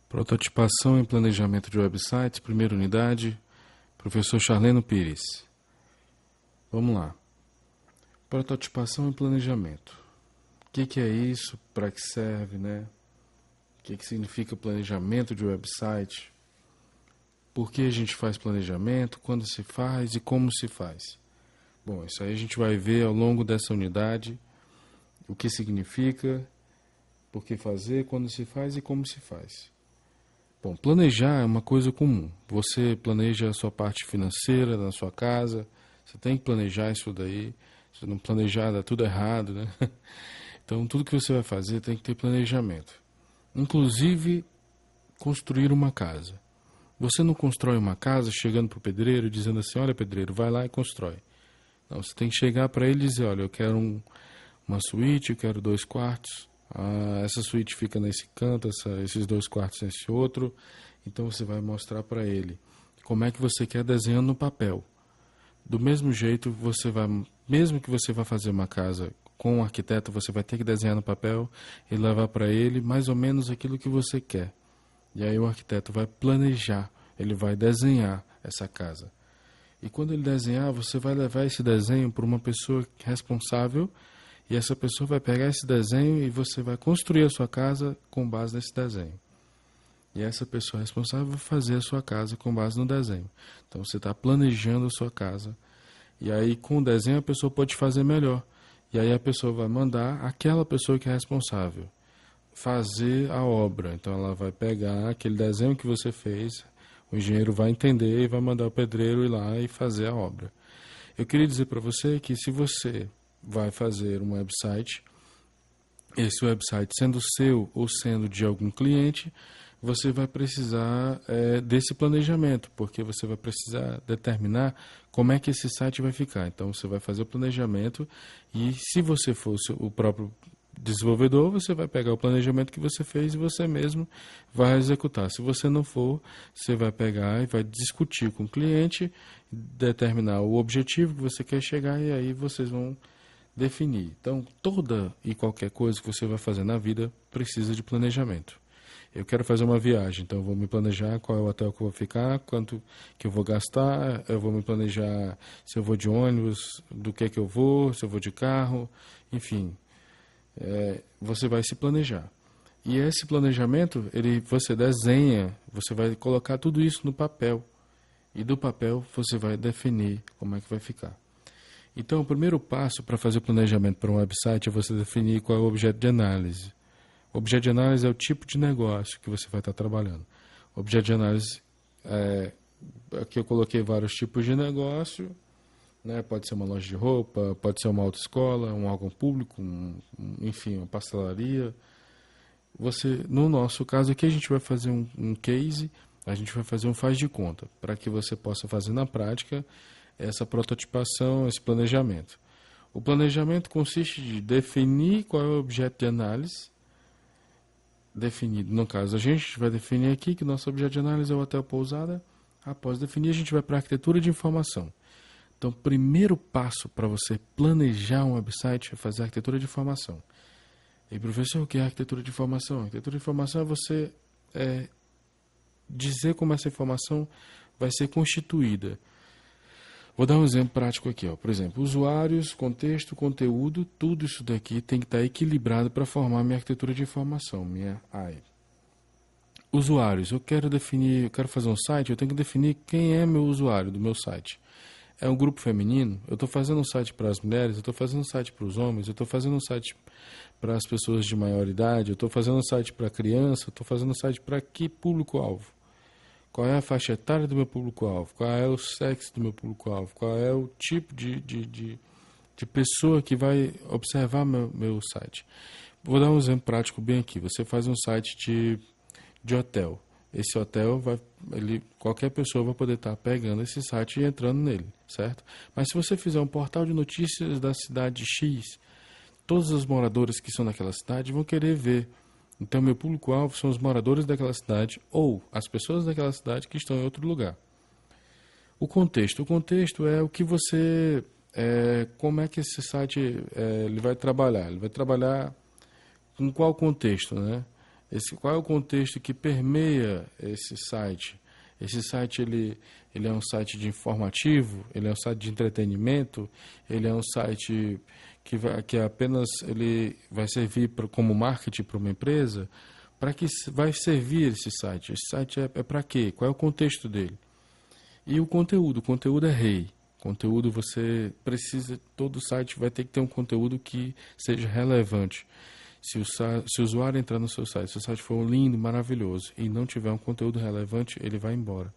Prototipação e planejamento de websites, primeira unidade, professor Charleno Pires. Vamos lá. Prototipação e planejamento. O que é isso? Para que serve, né? O que significa planejamento de website? Por que a gente faz planejamento? Quando se faz e como se faz? Bom, isso aí a gente vai ver ao longo dessa unidade. O que significa, por que fazer, quando se faz e como se faz. Bom, planejar é uma coisa comum. Você planeja a sua parte financeira na sua casa, você tem que planejar isso daí. Se não planejar, dá tudo errado, né? Então, tudo que você vai fazer tem que ter planejamento. Inclusive, construir uma casa. Você não constrói uma casa chegando para o pedreiro e dizendo assim, olha, pedreiro, vai lá e constrói. Não, você tem que chegar para ele e dizer, olha, eu quero uma suíte, eu quero 2 quartos. Essa suíte fica nesse canto, esses 2 quartos nesse outro. Então você vai mostrar para ele como é que você quer desenhando no papel. Do mesmo jeito, mesmo que você vá fazer uma casa com um arquiteto, você vai ter que desenhar no papel e levar para ele mais ou menos aquilo que você quer. E aí o arquiteto vai planejar, ele vai desenhar essa casa. E quando ele desenhar, você vai levar esse desenho para uma pessoa responsável. E essa pessoa vai pegar esse desenho e você vai construir a sua casa com base nesse desenho. E essa pessoa responsável vai fazer a sua casa com base no desenho. Então você está planejando a sua casa. E aí com o desenho a pessoa pode fazer melhor. E aí a pessoa vai mandar aquela pessoa que é responsável fazer a obra. Então ela vai pegar aquele desenho que você fez, o engenheiro vai entender e vai mandar o pedreiro ir lá e fazer a obra. Eu queria dizer para você que se você vai fazer um website, esse website sendo seu ou sendo de algum cliente, você vai precisar desse planejamento, porque você vai precisar determinar como é que esse site vai ficar. Então você vai fazer o planejamento e se você fosse o próprio desenvolvedor, você vai pegar o planejamento que você fez e você mesmo vai executar. Se você não for, você vai pegar e vai discutir com o cliente, determinar o objetivo que você quer chegar e aí vocês vão definir. Então, toda e qualquer coisa que você vai fazer na vida precisa de planejamento. Eu quero fazer uma viagem, então eu vou me planejar qual é o hotel que eu vou ficar, quanto que eu vou gastar, eu vou me planejar se eu vou de ônibus, do que eu vou, se eu vou de carro, enfim. Você vai se planejar. E esse planejamento, você desenha, você vai colocar tudo isso no papel. E do papel você vai definir como é que vai ficar. Então, o primeiro passo para fazer o planejamento para um website é você definir qual é o objeto de análise. O objeto de análise é o tipo de negócio que você vai estar trabalhando. O objeto de análise, aqui eu coloquei vários tipos de negócio, né? Pode ser uma loja de roupa, pode ser uma autoescola, um órgão público, enfim, uma pastelaria. No nosso caso aqui, a gente vai fazer um case, a gente vai fazer um faz de conta, para que você possa fazer na prática essa prototipação, esse planejamento. O planejamento consiste de definir qual é o objeto de análise, definido. No caso, a gente vai definir aqui que nosso objeto de análise é o hotel pousada. Após definir, a gente vai para a arquitetura de informação. Então, o primeiro passo para você planejar um website é fazer a arquitetura de informação. E, professor, o que é a arquitetura de informação? A arquitetura de informação é você dizer como essa informação vai ser constituída. Vou dar um exemplo prático aqui. Por exemplo, usuários, contexto, conteúdo, tudo isso daqui tem que estar equilibrado para formar minha arquitetura de informação, minha AI. Usuários, eu quero fazer um site, eu tenho que definir quem é meu usuário do meu site. É um grupo feminino? Eu estou fazendo um site para as mulheres, eu estou fazendo um site para os homens, eu estou fazendo um site para as pessoas de maior idade, eu estou fazendo um site para criança, eu estou fazendo um site para que público-alvo? Qual é a faixa etária do meu público-alvo? Qual é o sexo do meu público-alvo? Qual é o tipo de pessoa que vai observar meu site? Vou dar um exemplo prático bem aqui. Você faz um site de hotel. Esse hotel, qualquer pessoa vai poder estar pegando esse site e entrando nele, certo? Mas se você fizer um portal de notícias da cidade X, todos os moradores que são daquela cidade vão querer ver. Então, meu público-alvo são os moradores daquela cidade ou as pessoas daquela cidade que estão em outro lugar. O contexto é o que você... como é que esse site ele vai trabalhar? Ele vai trabalhar com qual contexto, né? Qual é o contexto que permeia esse site? Esse site ele é um site de informativo, ele é um site de entretenimento, ele é um site que apenas ele vai servir como marketing para uma empresa. Para que vai servir esse site? Esse site é para quê? Qual é o contexto dele? E o conteúdo é rei. Conteúdo você precisa, todo site vai ter que ter um conteúdo que seja relevante. Se o usuário entrar no seu site, se o site for lindo, maravilhoso, e não tiver um conteúdo relevante, ele vai embora.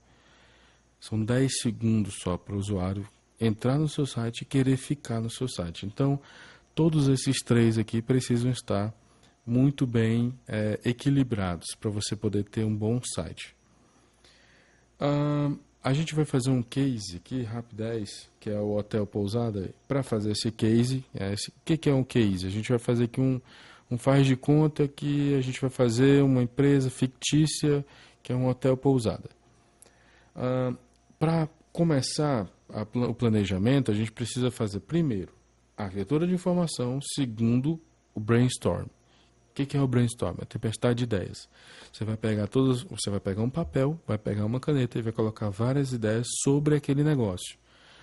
São 10 segundos só para o usuário entrar no seu site e querer ficar no seu site. Então, todos esses três aqui precisam estar muito bem equilibrados para você poder ter um bom site. A gente vai fazer um case aqui, rapidez, que é o Hotel Pousada. Para fazer esse case, o que é um case? A gente vai fazer aqui um faz de conta que a gente vai fazer uma empresa fictícia que é um hotel pousada. Para começar o planejamento, a gente precisa fazer primeiro a arquitetura de informação, segundo o brainstorm. O que é o brainstorm? A tempestade de ideias. Você vai pegar um papel, vai pegar uma caneta e vai colocar várias ideias sobre aquele negócio.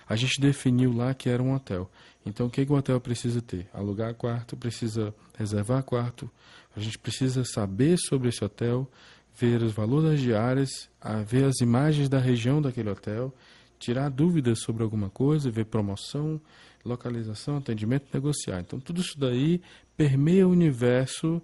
A gente definiu lá que era um hotel. Então, o que o hotel precisa ter? Alugar quarto, precisa reservar quarto. A gente precisa saber sobre esse hotel, ver os valores das diárias, ver as imagens da região daquele hotel, tirar dúvidas sobre alguma coisa, ver promoção, localização, atendimento, negociar. Então, tudo isso daí permeia o universo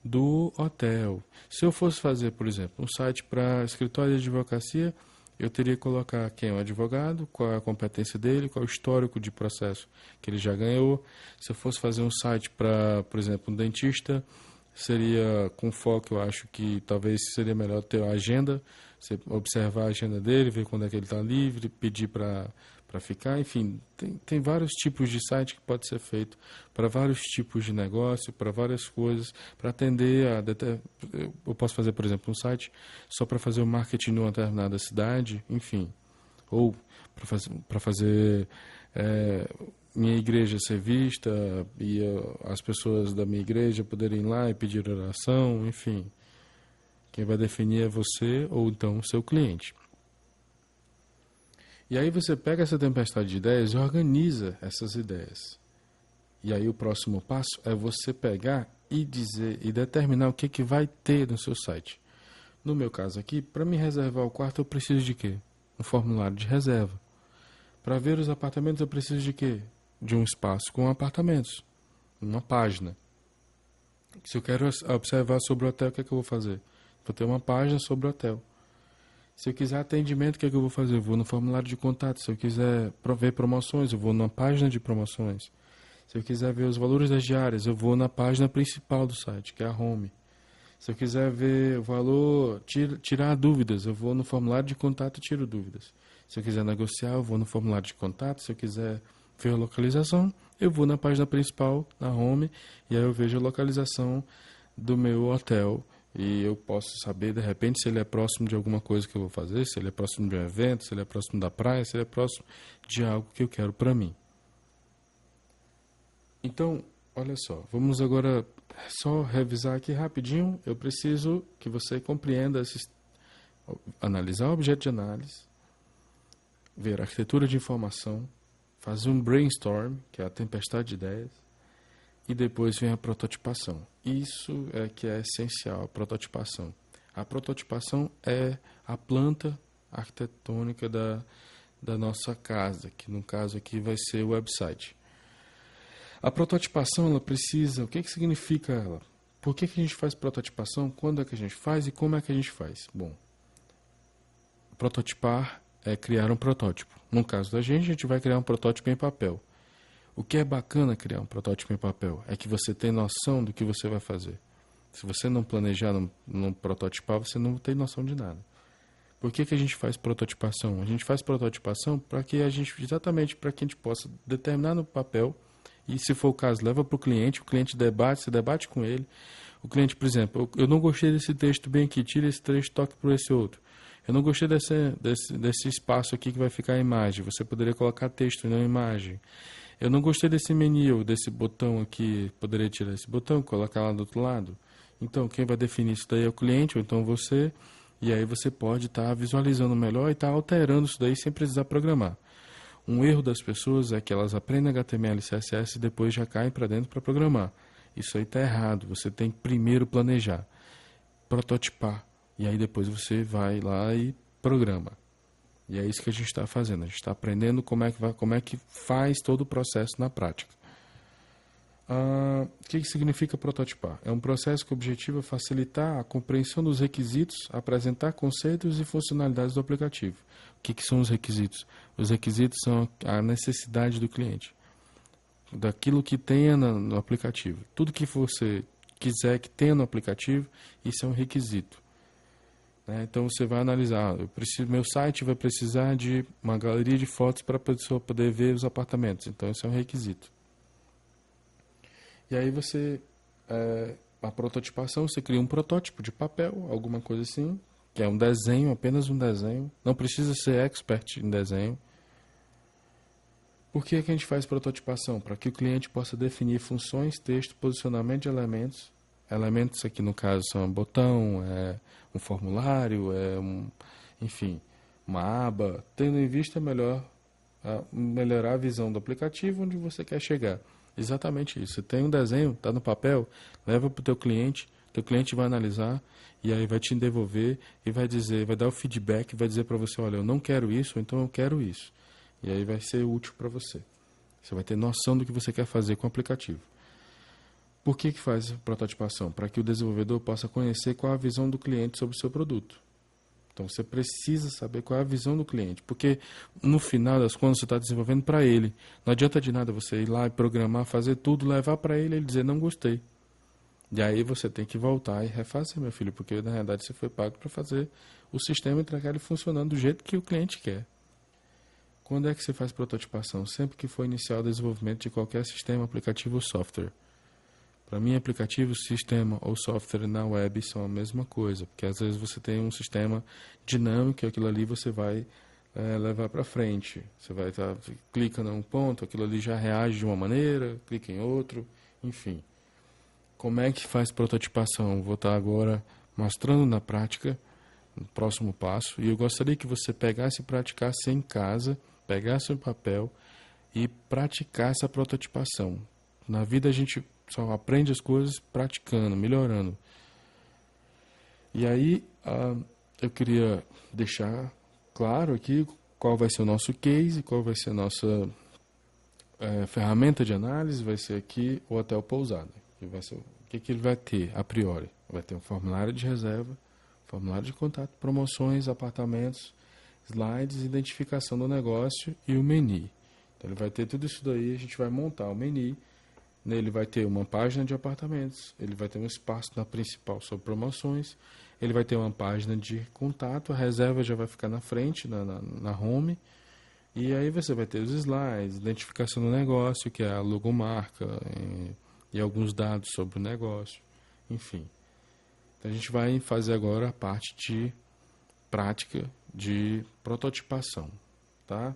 do hotel. Se eu fosse fazer, por exemplo, um site para escritório de advocacia, eu teria que colocar quem é o advogado, qual é a competência dele, qual é o histórico de processo que ele já ganhou. Se eu fosse fazer um site para, por exemplo, um dentista, seria com foco, eu acho que talvez seria melhor ter a agenda, você observar a agenda dele, ver quando é que ele está livre, pedir para ficar, enfim, tem vários tipos de site que pode ser feito para vários tipos de negócio, para várias coisas, para atender eu posso fazer, por exemplo, um site só para fazer o marketing numa determinada cidade, enfim, ou para fazer minha igreja ser vista e as pessoas da minha igreja poderem ir lá e pedir oração, enfim. Quem vai definir é você ou então o seu cliente. E aí você pega essa tempestade de ideias e organiza essas ideias. E aí o próximo passo é você pegar e dizer e determinar o que vai ter no seu site. No meu caso aqui, para me reservar o quarto eu preciso de quê? Um formulário de reserva. Para ver os apartamentos eu preciso de quê? De um espaço com apartamentos. Uma página. Se eu quero observar sobre o hotel, o que é que eu vou fazer? Vou ter uma página sobre o hotel. Se eu quiser atendimento, o que é que eu vou fazer? Eu vou no formulário de contato. Se eu quiser ver promoções, eu vou na página de promoções. Se eu quiser ver os valores das diárias, eu vou na página principal do site, que é a home. Se eu quiser ver o valor, tirar dúvidas, eu vou no formulário de contato e tiro dúvidas. Se eu quiser negociar, eu vou no formulário de contato. Se eu quiser ver a localização, eu vou na página principal, na home, e aí eu vejo a localização do meu hotel. E eu posso saber, de repente, se ele é próximo de alguma coisa que eu vou fazer, se ele é próximo de um evento, se ele é próximo da praia, se ele é próximo de algo que eu quero para mim. Então, olha só, vamos agora só revisar aqui rapidinho. Eu preciso que você compreenda, analisar o objeto de análise, ver a arquitetura de informação, fazer um brainstorm, que é a tempestade de ideias, e depois vem a prototipação. Isso é que é essencial, a prototipação. A prototipação é a planta arquitetônica da nossa casa, que no caso aqui vai ser o website. A prototipação, ela precisa, o que significa ela? Por que a gente faz prototipação? Quando é que a gente faz e como é que a gente faz? Bom, prototipar é criar um protótipo. No caso da gente vai criar um protótipo em papel. O que é bacana criar um protótipo em papel é que você tem noção do que você vai fazer. Se você não planejar, não prototipar, você não tem noção de nada. Por que a gente faz prototipação? A gente faz prototipação exatamente para que a gente possa determinar no papel e, se for o caso, leva para o cliente debate, você debate com ele. O cliente, por exemplo, eu não gostei desse texto bem aqui, tira esse trecho, toque por esse outro. Eu não gostei desse espaço aqui que vai ficar a imagem, você poderia colocar texto e não imagem. Eu não gostei desse menu, desse botão aqui, poderia tirar esse botão, colocar lá do outro lado. Então, quem vai definir isso daí é o cliente, ou então você, e aí você pode estar visualizando melhor e estar alterando isso daí sem precisar programar. Um erro das pessoas é que elas aprendem HTML e CSS e depois já caem para dentro para programar. Isso aí está errado. Você tem que primeiro planejar, prototipar, e aí depois você vai lá e programa. E é isso que a gente está fazendo. A gente está aprendendo como é que faz todo o processo na prática. O que significa prototipar? É um processo que o objetivo é facilitar a compreensão dos requisitos, apresentar conceitos e funcionalidades do aplicativo. O que são os requisitos? Os requisitos são a necessidade do cliente, daquilo que tenha no aplicativo. Tudo que você quiser que tenha no aplicativo, isso é um requisito. Então você vai analisar, meu site vai precisar de uma galeria de fotos para a pessoa poder ver os apartamentos. Então isso é um requisito. E aí a prototipação, você cria um protótipo de papel, alguma coisa assim, que é um desenho, apenas um desenho. Não precisa ser expert em desenho. Por que a gente faz prototipação? Para que o cliente possa definir funções, texto, posicionamento de elementos. Elementos aqui no caso são um botão, um formulário, enfim, uma aba. Tendo em vista melhorar a visão do aplicativo onde você quer chegar. Exatamente isso. Você tem um desenho, está no papel, leva para o teu cliente vai analisar e aí vai te devolver e vai dar o feedback, vai dizer para você, olha, eu não quero isso, ou então eu quero isso. E aí vai ser útil para você. Você vai ter noção do que você quer fazer com o aplicativo. Por que faz prototipação? Para que o desenvolvedor possa conhecer qual a visão do cliente sobre o seu produto. Então você precisa saber qual é a visão do cliente, porque no final das contas você está desenvolvendo para ele. Não adianta de nada você ir lá e programar, fazer tudo, levar para ele e ele dizer não gostei. E aí você tem que voltar e refazer, meu filho, porque na realidade você foi pago para fazer o sistema e entregar ele funcionando do jeito que o cliente quer. Quando é que você faz prototipação? Sempre que for iniciar o desenvolvimento de qualquer sistema, aplicativo ou software. Para mim, aplicativo, sistema ou software na web são a mesma coisa, porque às vezes você tem um sistema dinâmico e aquilo ali você vai levar para frente. Você vai clica num ponto, aquilo ali já reage de uma maneira, clica em outro, enfim. Como é que faz prototipação? Vou estar agora mostrando na prática, no próximo passo, e eu gostaria que você pegasse e praticasse em casa, pegasse um papel e praticasse a prototipação. Na vida a gente só aprende as coisas praticando, melhorando. E aí eu queria deixar claro aqui qual vai ser o nosso case, qual vai ser a nossa ferramenta de análise, vai ser aqui o Hotel Pousada. O que ele vai ter a priori? Vai ter um formulário de reserva, formulário de contato, promoções, apartamentos, slides, identificação do negócio e o menu. Então ele vai ter tudo isso daí, a gente vai montar o menu. Nele vai ter uma página de apartamentos, ele vai ter um espaço na principal sobre promoções, ele vai ter uma página de contato, a reserva já vai ficar na frente, na home, e aí você vai ter os slides, identificação do negócio, que é a logomarca, e alguns dados sobre o negócio, enfim. Então a gente vai fazer agora a parte de prática de prototipação, tá?